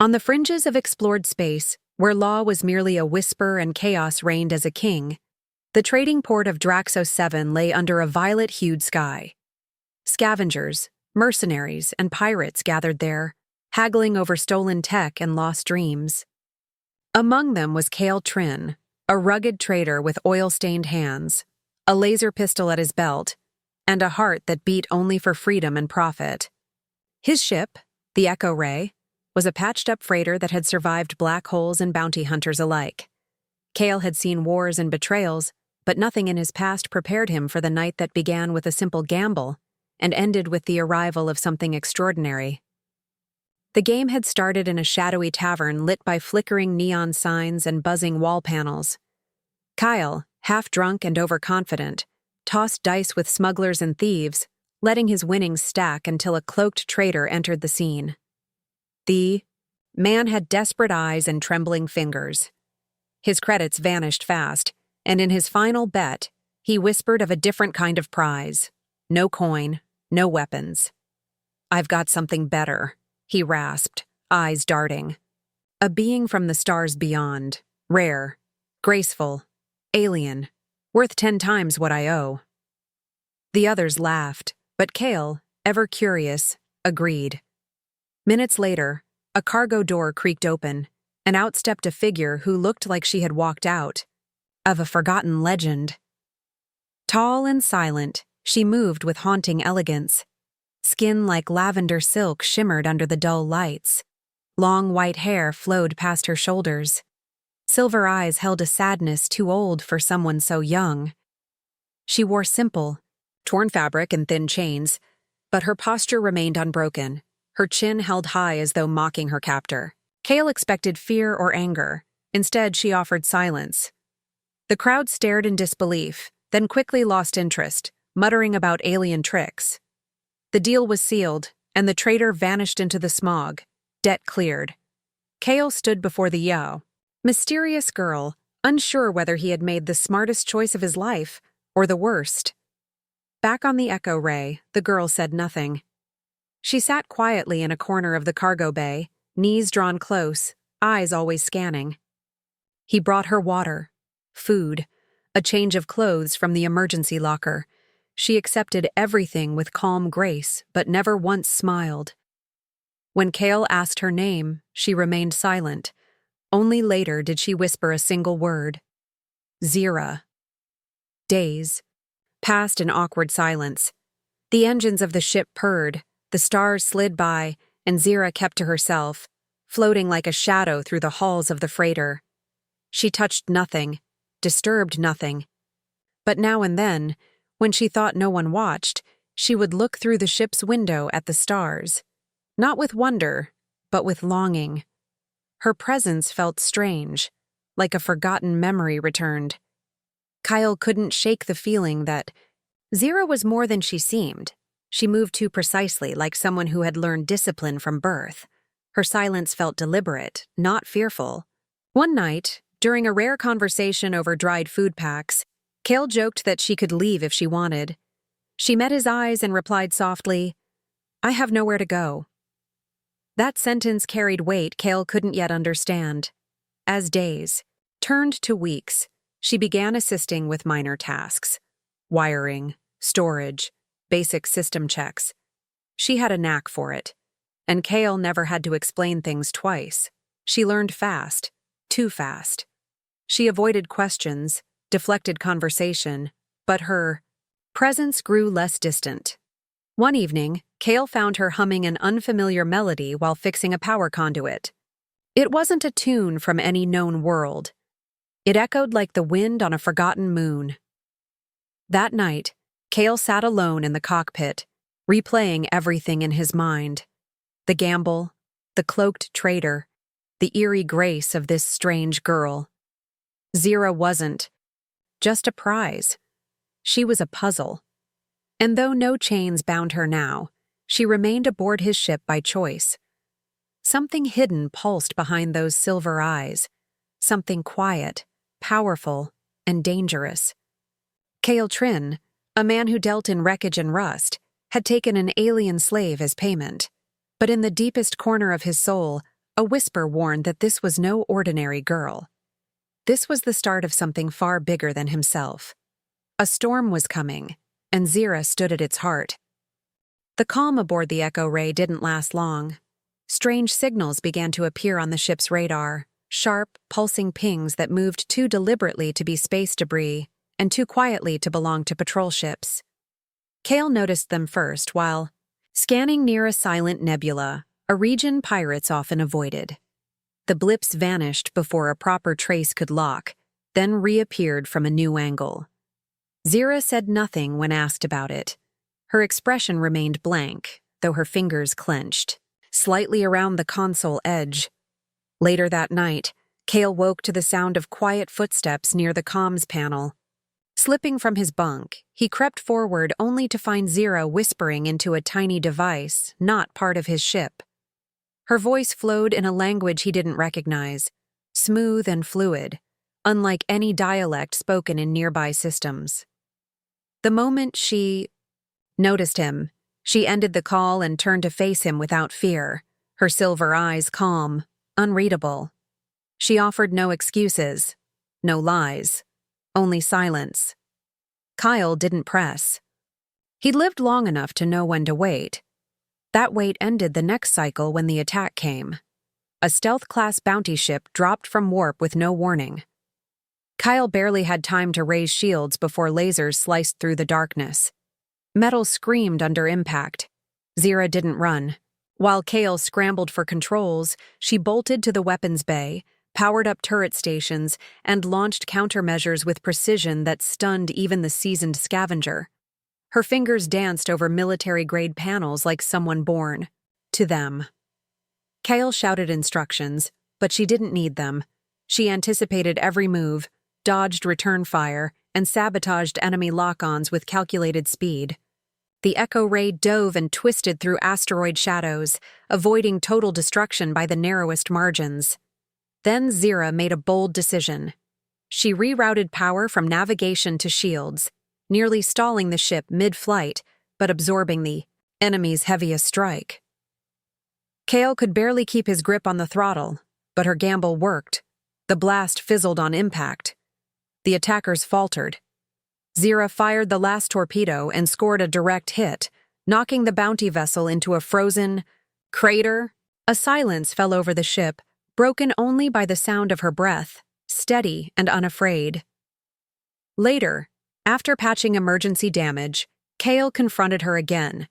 On the fringes of explored space, where law was merely a whisper and chaos reigned as a king, the trading port of Draxos 7 lay under a violet-hued sky. Scavengers, mercenaries, and pirates gathered there, haggling over stolen tech and lost dreams. Among them was Cale Trin, a rugged trader with oil-stained hands, a laser pistol at his belt, and a heart that beat only for freedom and profit. His ship, the Echo Ray, was a patched-up freighter that had survived black holes and bounty hunters alike. Cale had seen wars and betrayals, but nothing in his past prepared him for the night that began with a simple gamble and ended with the arrival of something extraordinary. The game had started in a shadowy tavern lit by flickering neon signs and buzzing wall panels. Kyle, half-drunk and overconfident, tossed dice with smugglers and thieves, letting his winnings stack until a cloaked traitor entered the scene. The man had desperate eyes and trembling fingers. His credits vanished fast, and in his final bet, he whispered of a different kind of prize. No coin, no weapons. "I've got something better," he rasped, eyes darting. "A being from the stars beyond, rare, graceful, alien, worth 10 times what I owe." The others laughed, but Cale, ever curious, agreed. Minutes later, a cargo door creaked open, and out stepped a figure who looked like she had walked out of a forgotten legend. Tall and silent, she moved with haunting elegance. Skin like lavender silk shimmered under the dull lights. Long white hair flowed past her shoulders. Silver eyes held a sadness too old for someone so young. She wore simple, torn fabric and thin chains, but her posture remained unbroken, her chin held high as though mocking her captor. Cale expected fear or anger. Instead, she offered silence. The crowd stared in disbelief, then quickly lost interest, muttering about alien tricks. The deal was sealed, and the trader vanished into the smog, debt cleared. Cale stood before the mysterious girl, unsure whether he had made the smartest choice of his life or the worst. Back on the Echo Ray, the girl said nothing. She sat quietly in a corner of the cargo bay, knees drawn close, eyes always scanning. He brought her water, food, a change of clothes from the emergency locker. She accepted everything with calm grace, but never once smiled. When Cale asked her name, she remained silent. Only later did she whisper a single word. Zira. Days passed in awkward silence. The engines of the ship purred, the stars slid by, and Zira kept to herself, floating like a shadow through the halls of the freighter. She touched nothing, disturbed nothing. But now and then, when she thought no one watched, she would look through the ship's window at the stars, not with wonder, but with longing. Her presence felt strange, like a forgotten memory returned. Kyle couldn't shake the feeling that Zira was more than she seemed. She moved too precisely, like someone who had learned discipline from birth. Her silence felt deliberate, not fearful. One night, during a rare conversation over dried food packs, Cale joked that she could leave if she wanted. She met his eyes and replied softly, "I have nowhere to go." That sentence carried weight Cale couldn't yet understand. As days turned to weeks, she began assisting with minor tasks: wiring, storage, basic system checks. She had a knack for it, and Cale never had to explain things twice. She learned fast, too fast. She avoided questions, deflected conversation, but her presence grew less distant. One evening, Cale found her humming an unfamiliar melody while fixing a power conduit. It wasn't a tune from any known world. It echoed like the wind on a forgotten moon. That night, Cale sat alone in the cockpit, replaying everything in his mind. The gamble, the cloaked traitor, the eerie grace of this strange girl. Zira wasn't just a prize. She was a puzzle. And though no chains bound her now, she remained aboard his ship by choice. Something hidden pulsed behind those silver eyes, something quiet, powerful, and dangerous. Cale Trin, a man who dealt in wreckage and rust, had taken an alien slave as payment. But in the deepest corner of his soul, A whisper warned that this was no ordinary girl. This was the start of something far bigger than himself. A storm was coming, and Zira stood at its heart. The calm aboard the Echo Ray didn't last long. Strange signals began to appear on the ship's radar, sharp, pulsing pings that moved too deliberately to be space debris and too quietly to belong to patrol ships. Kale noticed them first while scanning near a silent nebula, a region pirates often avoided. The blips vanished before a proper trace could lock, then reappeared from a new angle. Zira said nothing when asked about it. Her expression remained blank, though her fingers clenched, slightly around the console edge. Later that night, Kale woke to the sound of quiet footsteps near the comms panel. Slipping from his bunk, he crept forward only to find Zira whispering into a tiny device, not part of his ship. Her voice flowed in a language he didn't recognize, smooth and fluid, unlike any dialect spoken in nearby systems. The moment she noticed him, she ended the call and turned to face him without fear, her silver eyes calm, unreadable. She offered no excuses, no lies, only silence. Kyle didn't press. He'd lived long enough to know when to wait. That wait ended the next cycle when the attack came. A stealth-class bounty ship dropped from warp with no warning. Kyle barely had time to raise shields before lasers sliced through the darkness. Metal screamed under impact. Zira didn't run. While Kale scrambled for controls, she bolted to the weapons bay, powered up turret stations, and launched countermeasures with precision that stunned even the seasoned scavenger. Her fingers danced over military-grade panels like someone born to them. Kale shouted instructions, but she didn't need them. She anticipated every move, dodged return fire, and sabotaged enemy lock-ons with calculated speed. The Echo Ray dove and twisted through asteroid shadows, avoiding total destruction by the narrowest margins. Then Zira made a bold decision. She rerouted power from navigation to shields, nearly stalling the ship mid-flight, but absorbing the enemy's heaviest strike. Kale could barely keep his grip on the throttle, but her gamble worked. The blast fizzled on impact. The attackers faltered. Zira fired the last torpedo and scored a direct hit, knocking the bounty vessel into a frozen crater. A silence fell over the ship, broken only by the sound of her breath, steady and unafraid. Later, after patching emergency damage, Kale confronted her again,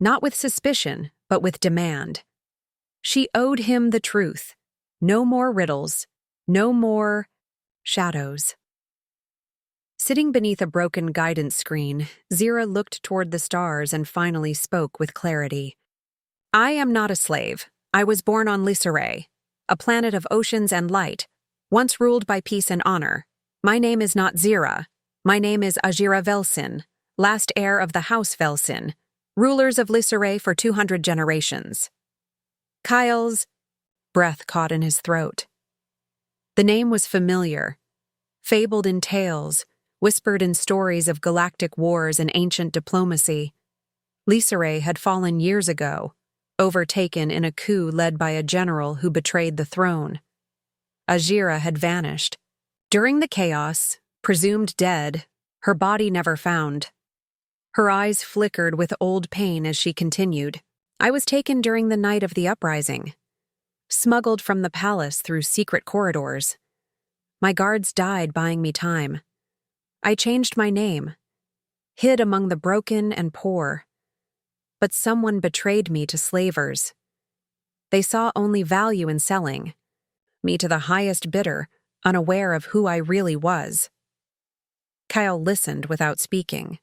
not with suspicion, but with demand. She owed him the truth. No more riddles, no more shadows. Sitting beneath a broken guidance screen, Zira looked toward the stars and finally spoke with clarity. I am not a slave. I was born on Lysaray, a planet of oceans and light, once ruled by peace and honor. My name is not Zira. My name is Ajira Velsin, last heir of the House Velsin, rulers of Lysaray for 200 generations. Kyle's breath caught in his throat. The name was familiar, fabled in tales, whispered in stories of galactic wars and ancient diplomacy. Lysaray had fallen years ago, overtaken in a coup led by a general who betrayed the throne. Ajira had vanished. During the chaos, presumed dead, her body never found. Her eyes flickered with old pain as she continued. I was taken during the night of the uprising, smuggled from the palace through secret corridors. My guards died buying me time. I changed my name, hid among the broken and poor. But someone betrayed me to slavers. They saw only value in selling me to the highest bidder, unaware of who I really was. Kyle listened without speaking.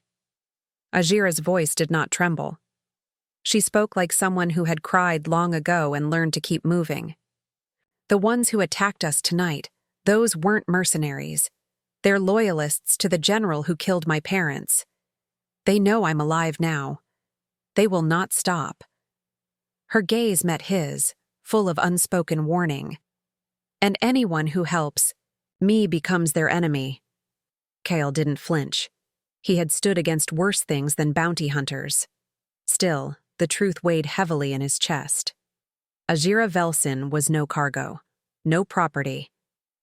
Ajira's voice did not tremble. She spoke like someone who had cried long ago and learned to keep moving. The ones who attacked us tonight, those weren't mercenaries. They're loyalists to the general who killed my parents. They know I'm alive now. They will not stop. Her gaze met his, full of unspoken warning. And anyone who helps me becomes their enemy. Kale didn't flinch. He had stood against worse things than bounty hunters. Still, the truth weighed heavily in his chest. Ajira Velsin was no cargo, no property.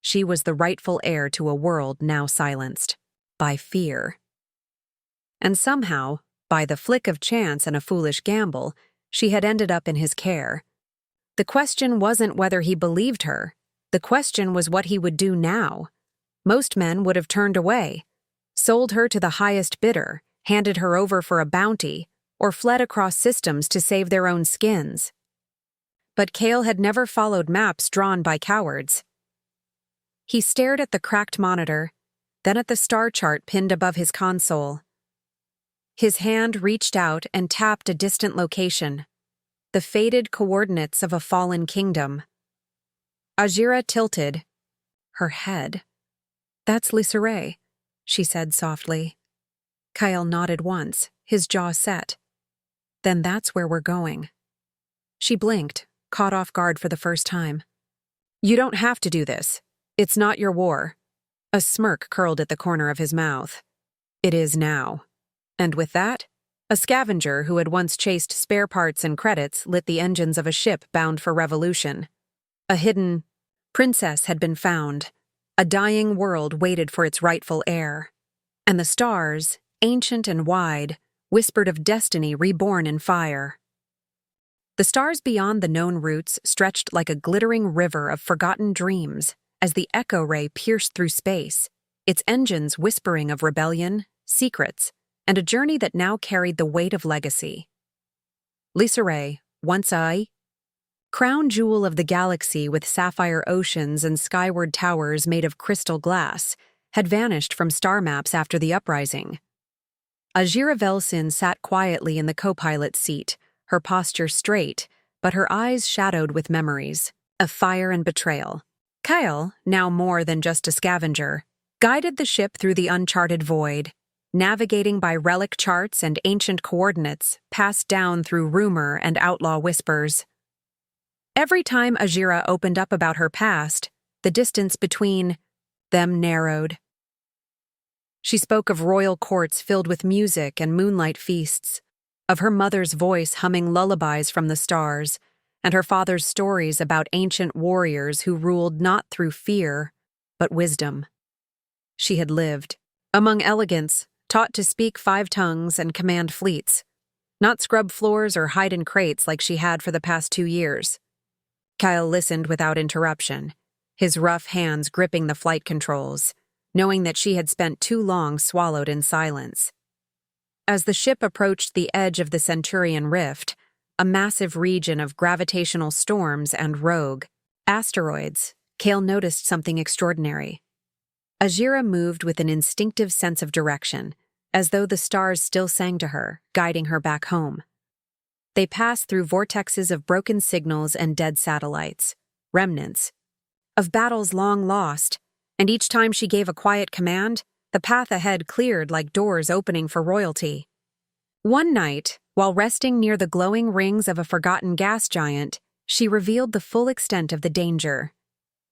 She was the rightful heir to a world now silenced by fear. And somehow, by the flick of chance and a foolish gamble, she had ended up in his care. The question wasn't whether he believed her. The question was what he would do now. Most men would have turned away, sold her to the highest bidder, handed her over for a bounty, or fled across systems to save their own skins. But Kale had never followed maps drawn by cowards. He stared at the cracked monitor, then at the star chart pinned above his console. His hand reached out and tapped a distant location, the faded coordinates of a fallen kingdom. Ajira tilted. Her head. "That's Lissaray," she said softly. Kyle nodded once, his jaw set. "Then that's where we're going." She blinked, caught off guard for the first time. "You don't have to do this. It's not your war." A smirk curled at the corner of his mouth. "It is now." And with that, a scavenger who had once chased spare parts and credits lit the engines of a ship bound for revolution. A hidden princess had been found. A dying world waited for its rightful heir. And the stars, ancient and wide, whispered of destiny reborn in fire. The stars beyond the known routes stretched like a glittering river of forgotten dreams as the echo ray pierced through space, its engines whispering of rebellion, secrets, and a journey that now carried the weight of legacy. Lissaray, once crown jewel of the galaxy with sapphire oceans and skyward towers made of crystal glass, had vanished from star maps after the uprising. Ajira Velsin sat quietly in the co-pilot's seat, her posture straight, but her eyes shadowed with memories of fire and betrayal. Kyle, now more than just a scavenger, guided the ship through the uncharted void, navigating by relic charts and ancient coordinates passed down through rumor and outlaw whispers. Every time Ajira opened up about her past, the distance between them narrowed. She spoke of royal courts filled with music and moonlight feasts, of her mother's voice humming lullabies from the stars, and her father's stories about ancient warriors who ruled not through fear, but wisdom. She had lived among elegants, taught to speak 5 tongues and command fleets, not scrub floors or hide in crates like she had for the past 2 years. Kyle listened without interruption, his rough hands gripping the flight controls, knowing that she had spent too long swallowed in silence. As the ship approached the edge of the Centurion Rift, a massive region of gravitational storms and rogue asteroids, Kale noticed something extraordinary. Ajira moved with an instinctive sense of direction, as though the stars still sang to her, guiding her back home. They passed through vortexes of broken signals and dead satellites, remnants of battles long lost, and each time she gave a quiet command, the path ahead cleared like doors opening for royalty. One night, while resting near the glowing rings of a forgotten gas giant, she revealed the full extent of the danger.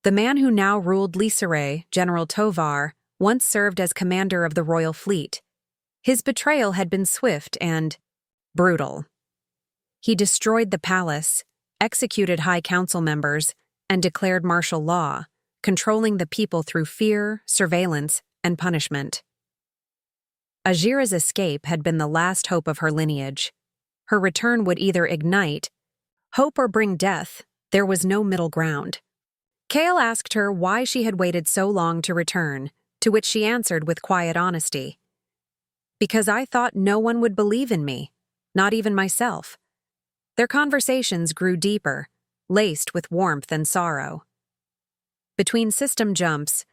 The man who now ruled Lissaray, General Tovar, once served as commander of the royal fleet. His betrayal had been swift and brutal. He destroyed the palace, executed high council members, and declared martial law, controlling the people through fear, surveillance, and punishment. Ajira's escape had been the last hope of her lineage. Her return would either ignite hope or bring death. There was no middle ground. Kale asked her why she had waited so long to return, to which she answered with quiet honesty. "Because I thought no one would believe in me, not even myself." Their conversations grew deeper, laced with warmth and sorrow. Between system jumps,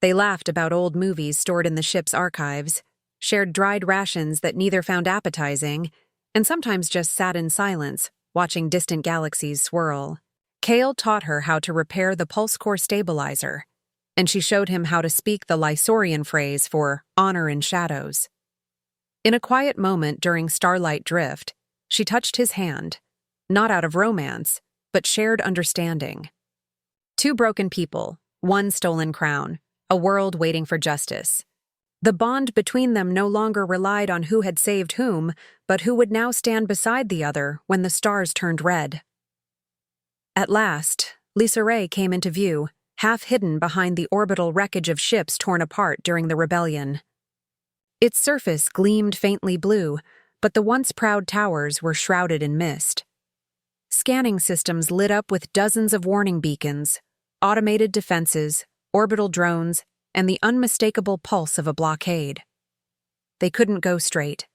they laughed about old movies stored in the ship's archives, shared dried rations that neither found appetizing, and sometimes just sat in silence, watching distant galaxies swirl. Kale taught her how to repair the pulse core stabilizer, and she showed him how to speak the Lysaurian phrase for honor in shadows. In a quiet moment during Starlight Drift, she touched his hand, not out of romance, but shared understanding. 2 broken people, 1 stolen crown, a world waiting for justice. The bond between them no longer relied on who had saved whom, but who would now stand beside the other when the stars turned red. At last, Lisa Ray came into view, half hidden behind the orbital wreckage of ships torn apart during the rebellion. Its surface gleamed faintly blue, but the once proud towers were shrouded in mist. Scanning systems lit up with dozens of warning beacons, automated defenses, orbital drones, and the unmistakable pulse of a blockade. They couldn't go straight.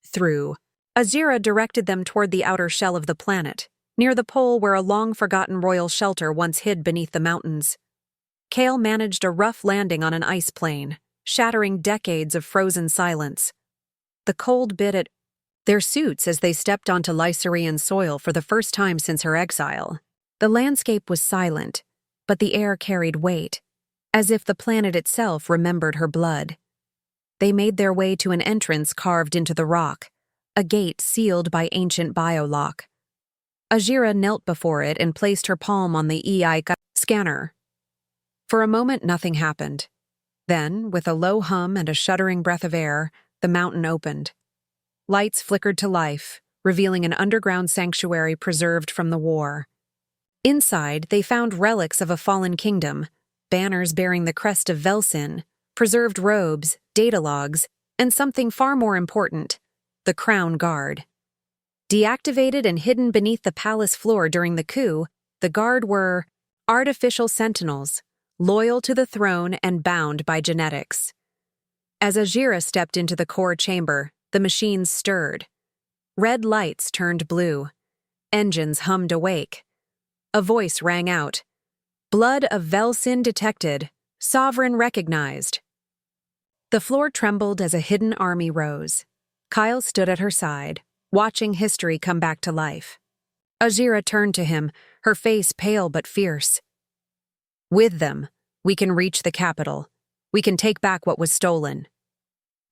Through. Azira directed them toward the outer shell of the planet, near the pole where a long-forgotten royal shelter once hid beneath the mountains. Kale managed a rough landing on an ice plain, shattering decades of frozen silence. The cold bit at their suits as they stepped onto Lysarian soil for the first time since her exile. The landscape was silent, but the air carried weight, as if the planet itself remembered her blood. They made their way to an entrance carved into the rock, a gate sealed by ancient biolock. Azira knelt before it and placed her palm on the EI scanner. For a moment, nothing happened. Then, with a low hum and a shuddering breath of air, the mountain opened. Lights flickered to life, revealing an underground sanctuary preserved from the war. Inside, they found relics of a fallen kingdom, banners bearing the crest of Velsin, preserved robes, data logs, and something far more important, the Crown Guard. Deactivated and hidden beneath the palace floor during the coup, the Guard were artificial sentinels, loyal to the throne and bound by genetics. As Azira stepped into the core chamber, the machines stirred. Red lights turned blue. Engines hummed awake. A voice rang out. Blood of Velsin detected. Sovereign recognized. The floor trembled as a hidden army rose. Kyle stood at her side, watching history come back to life. Azira turned to him, her face pale but fierce. With them, we can reach the capital. We can take back what was stolen.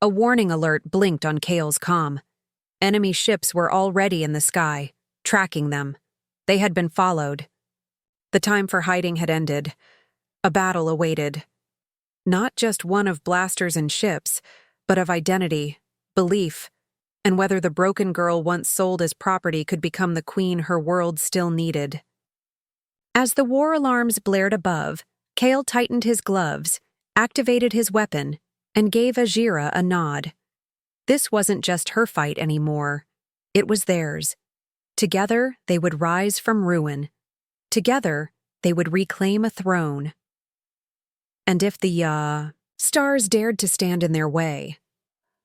A warning alert blinked on Kale's comm. Enemy ships were already in the sky, tracking them. They had been followed. The time for hiding had ended. A battle awaited. Not just one of blasters and ships, but of identity, belief, and whether the broken girl once sold as property could become the queen her world still needed. As the war alarms blared above, Kale tightened his gloves, activated his weapon, and gave Azira a nod. This wasn't just her fight anymore. It was theirs. Together, they would rise from ruin. Together, they would reclaim a throne. And if the, stars dared to stand in their way,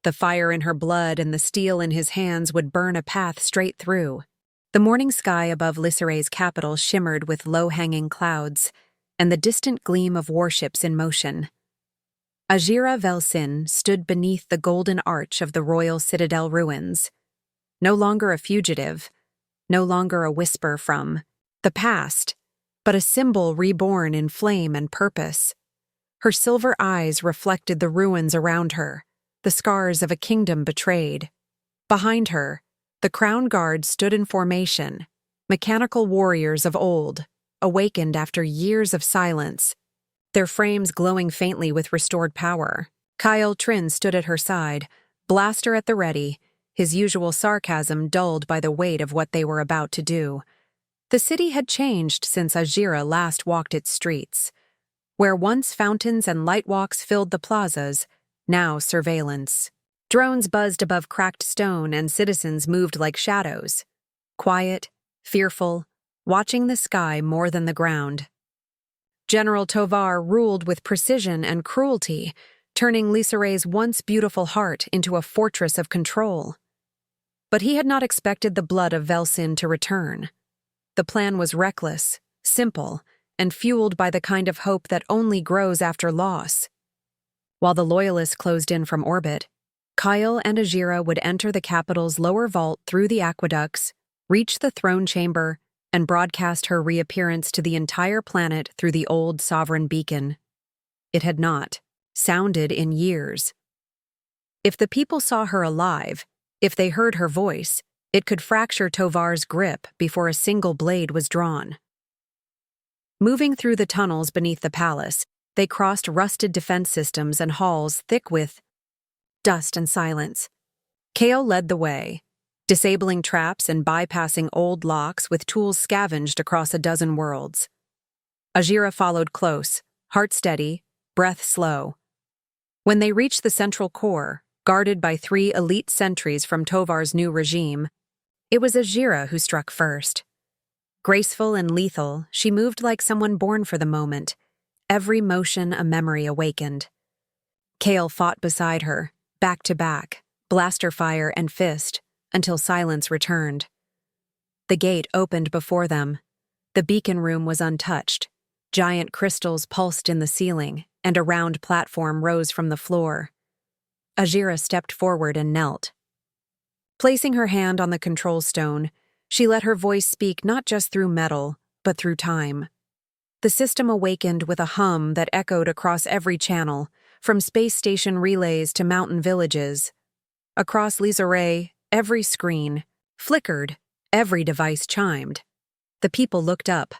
the fire in her blood and the steel in his hands would burn a path straight through. The morning sky above Lisseray's capital shimmered with low-hanging clouds, and the distant gleam of warships in motion. Azira Velsin stood beneath the golden arch of the royal citadel ruins, no longer a fugitive, no longer a whisper from the past, but a symbol reborn in flame and purpose. Her silver eyes reflected the ruins around her, the scars of a kingdom betrayed. Behind her, the Crown Guard stood in formation, mechanical warriors of old, awakened after years of silence, their frames glowing faintly with restored power. Kyle Trin stood at her side, blaster at the ready, his usual sarcasm dulled by the weight of what they were about to do. The city had changed since Azira last walked its streets. Where once fountains and lightwalks filled the plazas, now surveillance. Drones buzzed above cracked stone and citizens moved like shadows. Quiet, fearful, watching the sky more than the ground. General Tovar ruled with precision and cruelty, turning Lisseray's once beautiful heart into a fortress of control. But he had not expected the blood of Velsin to return. The plan was reckless, simple, and fueled by the kind of hope that only grows after loss. While the Loyalists closed in from orbit, Kyle and Azira would enter the capital's lower vault through the aqueducts, reach the throne chamber, and broadcast her reappearance to the entire planet through the old sovereign beacon. It had not sounded in years. If the people saw her alive, if they heard her voice, it could fracture Tovar's grip before a single blade was drawn. Moving through the tunnels beneath the palace, they crossed rusted defense systems and halls thick with dust and silence. Kale led the way, disabling traps and bypassing old locks with tools scavenged across a dozen worlds. Ajira followed close, heart steady, breath slow. When they reached the central core, guarded by 3 elite sentries from Tovar's new regime, it was Ajira who struck first. Graceful and lethal, she moved like someone born for the moment, every motion a memory awakened. Kale fought beside her, back to back, blaster fire and fist, until silence returned. The gate opened before them. The beacon room was untouched. Giant crystals pulsed in the ceiling, and a round platform rose from the floor. Ajira stepped forward and knelt. Placing her hand on the control stone, she let her voice speak not just through metal, but through time. The system awakened with a hum that echoed across every channel, from space station relays to mountain villages. Across Lisaray, every screen flickered, every device chimed. The people looked up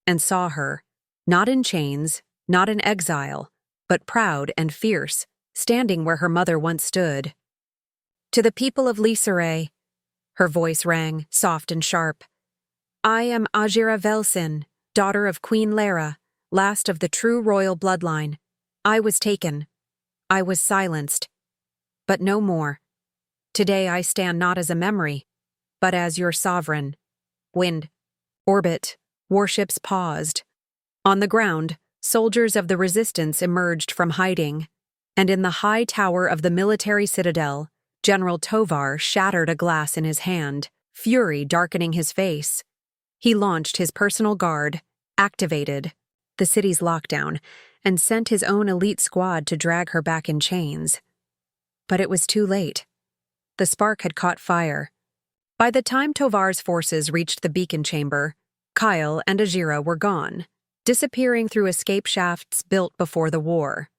and saw her, not in chains, not in exile, but proud and fierce, standing where her mother once stood. To the people of Lisaray, her voice rang, soft and sharp. I am Ajira Velsin, daughter of Queen Lara, last of the true royal bloodline. I was taken. I was silenced. But no more. Today I stand not as a memory, but as your sovereign. Wind. Orbit. Warships paused. On the ground, soldiers of the resistance emerged from hiding, and in the high tower of the military citadel, General Tovar shattered a glass in his hand, fury darkening his face. He launched his personal guard, activated the city's lockdown, and sent his own elite squad to drag her back in chains. But it was too late. The spark had caught fire. By the time Tovar's forces reached the beacon chamber, Kyle and Ajira were gone, disappearing through escape shafts built before the war.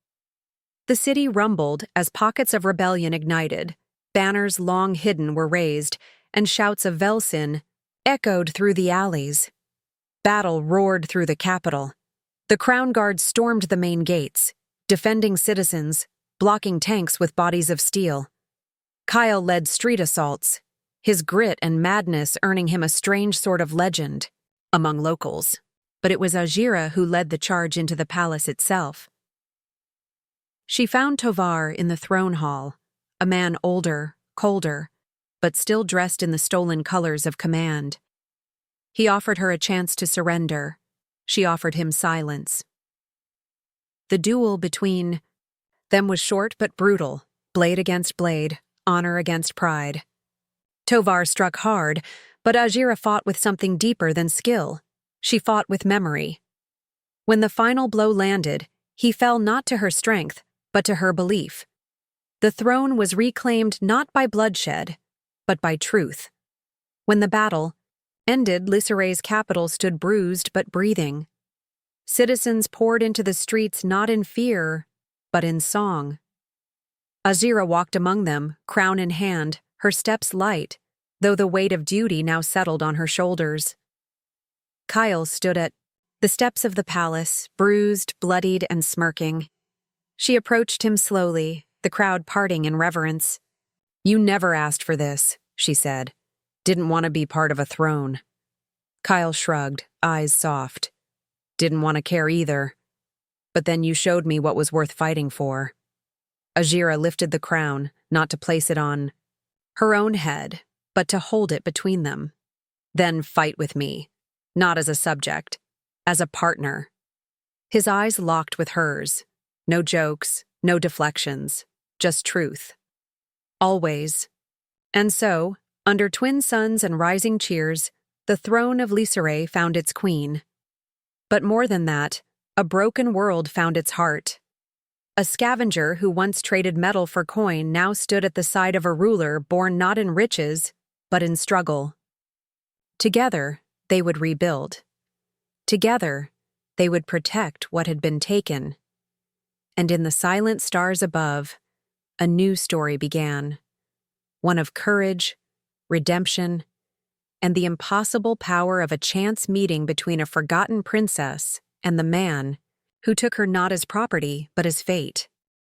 The city rumbled as pockets of rebellion ignited, banners long hidden were raised, and shouts of Velsin echoed through the alleys. Battle roared through the capital. The Crown Guard stormed the main gates, defending citizens, blocking tanks with bodies of steel. Kyle led street assaults, his grit and madness earning him a strange sort of legend among locals. But it was Ajira who led the charge into the palace itself. She found Tovar in the throne hall, a man older, colder, but still dressed in the stolen colors of command. He offered her a chance to surrender. She offered him silence. The duel between them was short but brutal, blade against blade, honor against pride. Tovar struck hard, but Ajira fought with something deeper than skill. She fought with memory. When the final blow landed, he fell not to her strength, but to her belief. The throne was reclaimed not by bloodshed, but by truth. When the battle ended, Lisaray's capital stood bruised but breathing. Citizens poured into the streets not in fear, but in song. Ajira walked among them, crown in hand, her steps light, though the weight of duty now settled on her shoulders. Kyle stood at the steps of the palace, bruised, bloodied, and smirking. She approached him slowly, the crowd parting in reverence. You never asked for this, she said. Didn't want to be part of a throne. Kyle shrugged, eyes soft. Didn't want to care either. But then you showed me what was worth fighting for. Ajira lifted the crown, not to place it on her own head, but to hold it between them. Then fight with me. Not as a subject, as a partner. His eyes locked with hers. No jokes, no deflections, just truth. Always. And so, under twin suns and rising cheers, the throne of Lisaray found its queen. But more than that, a broken world found its heart. A scavenger who once traded metal for coin now stood at the side of a ruler born not in riches, but in struggle. Together, they would rebuild. Together, they would protect what had been taken. And in the silent stars above, a new story began. One of courage, redemption, and the impossible power of a chance meeting between a forgotten princess and the man who took her not as property but as fate.